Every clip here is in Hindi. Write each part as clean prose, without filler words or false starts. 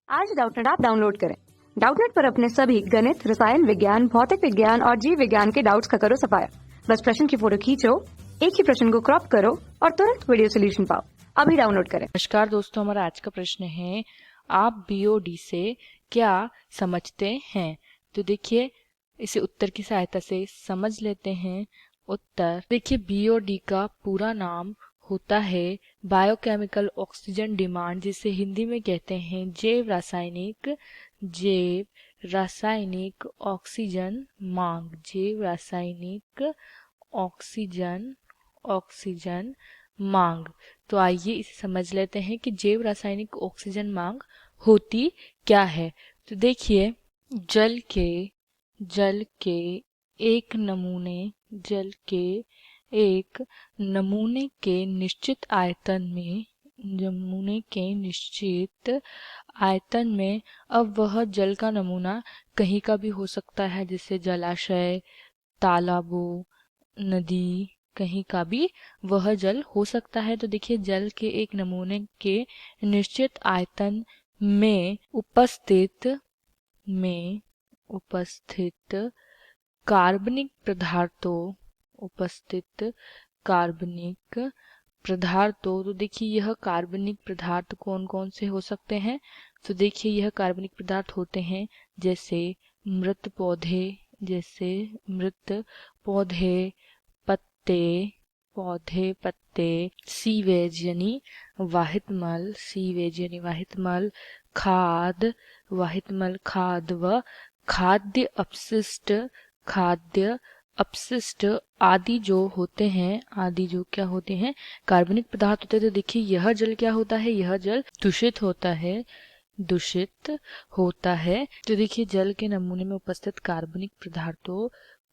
आज डाउटनेट ऐप डाउनलोड करें। डाउटनेट पर अपने सभी गणित, रसायन विज्ञान, भौतिक विज्ञान और जीव विज्ञान के डाउट्स का करो सफाया। बस प्रश्न की फोटो खींचो, एक ही प्रश्न को क्रॉप करो और तुरंत वीडियो सोल्यूशन पाओ। अभी डाउनलोड करें। नमस्कार दोस्तों, हमारा आज का प्रश्न है, आप बीओडी से क्या समझते हैं? तो देखिए, इसे उत्तर की सहायता से समझ लेते हैं। उत्तर देखिए, बीओडी का पूरा नाम होता है बायोकेमिकल ऑक्सीजन डिमांड, जिसे हिंदी में कहते हैं जैव रासायनिक ऑक्सीजन मांग। जैव रासायनिक ऑक्सीजन मांग। तो आइए इसे समझ लेते हैं कि जैव रासायनिक ऑक्सीजन मांग होती क्या है। तो देखिए, जल के एक नमूने के निश्चित आयतन में अब वह जल का नमूना कहीं का भी हो सकता है, जैसे जलाशय, तालाबों, नदी, कहीं का भी वह जल हो सकता है। तो देखिए, जल के एक नमूने के निश्चित आयतन में उपस्थित कार्बनिक पदार्थों तो देखिए, यह कार्बनिक पदार्थ कौन कौन से हो सकते हैं? तो देखिए, यह कार्बनिक पदार्थ होते हैं जैसे मृत पौधे, पत्ते, सीवेज यानी वाहित मल, खाद व खाद्य अपशिष्ट आदि जो क्या होते हैं? कार्बनिक पदार्थ होते हैं। तो देखिए, यह जल क्या होता है? यह जल दूषित होता है। तो देखिए, जल के नमूने में उपस्थित कार्बनिक पदार्थों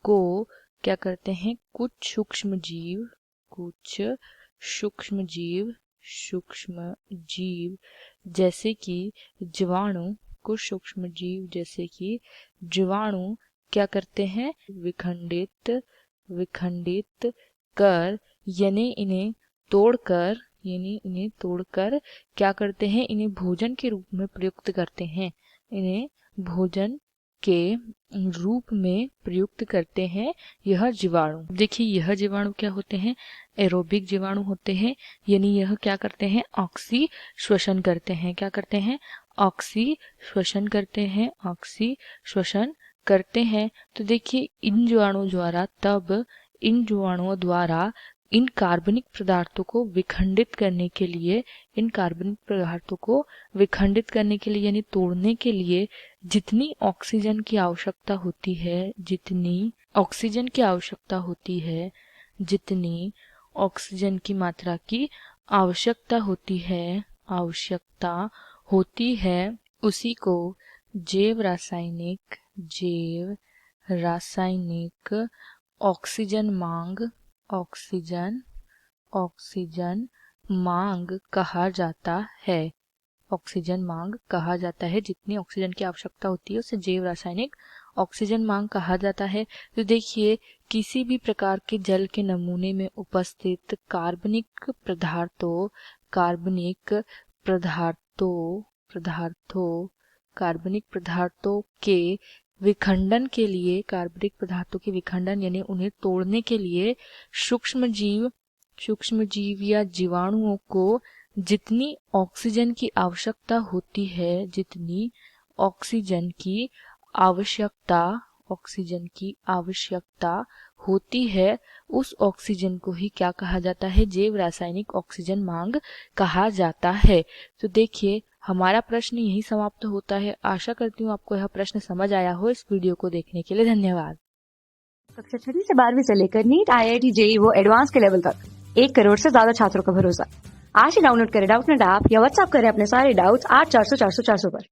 को क्या करते हैं? कुछ सूक्ष्म जीव जैसे कि जीवाणु क्या करते हैं? विखंडित कर यानी इन्हें तोड़कर क्या करते हैं? इन्हें भोजन के रूप में प्रयुक्त करते हैं। यह जीवाणु देखिए, यह जीवाणु क्या होते हैं? एरोबिक जीवाणु होते हैं, यानी यह क्या करते हैं? ऑक्सी श्वसन करते हैं। तो देखिए, इन जीवाणुओं द्वारा इन कार्बनिक पदार्थों को विखंडित करने के लिए यानी तोड़ने के लिए जितनी ऑक्सीजन की आवश्यकता होती है, जितनी ऑक्सीजन की मात्रा की आवश्यकता होती है, उसी को जैव रासायनिक ऑक्सीजन मांग कहा जाता है। जितनी ऑक्सीजन की आवश्यकता होती है, उसे जैव रासायनिक ऑक्सीजन मांग कहा जाता है। तो देखिए, किसी भी प्रकार के जल के नमूने में उपस्थित कार्बनिक पदार्थों के विखंडन यानी उन्हें तोड़ने के लिए सूक्ष्म जीव या जीवाणुओं को जितनी ऑक्सीजन की आवश्यकता होती है, उस ऑक्सीजन को ही क्या कहा जाता है? जैव रासायनिक ऑक्सीजन मांग कहा जाता है। तो देखिए, हमारा प्रश्न यही समाप्त होता है। आशा करती हूँ आपको यह प्रश्न समझ आया हो। इस वीडियो को देखने के लिए धन्यवाद। कक्षा 6 से 12वीं से लेकर नीट, IIT, JEE वो एडवांस के लेवल तक 1 करोड़ से ज्यादा छात्रों का भरोसा। आज ही डाउनलोड करें डाउटनेट ऐप या व्हाट्सएप करें अपने सारे डाउट्स 8400 400 400 पर।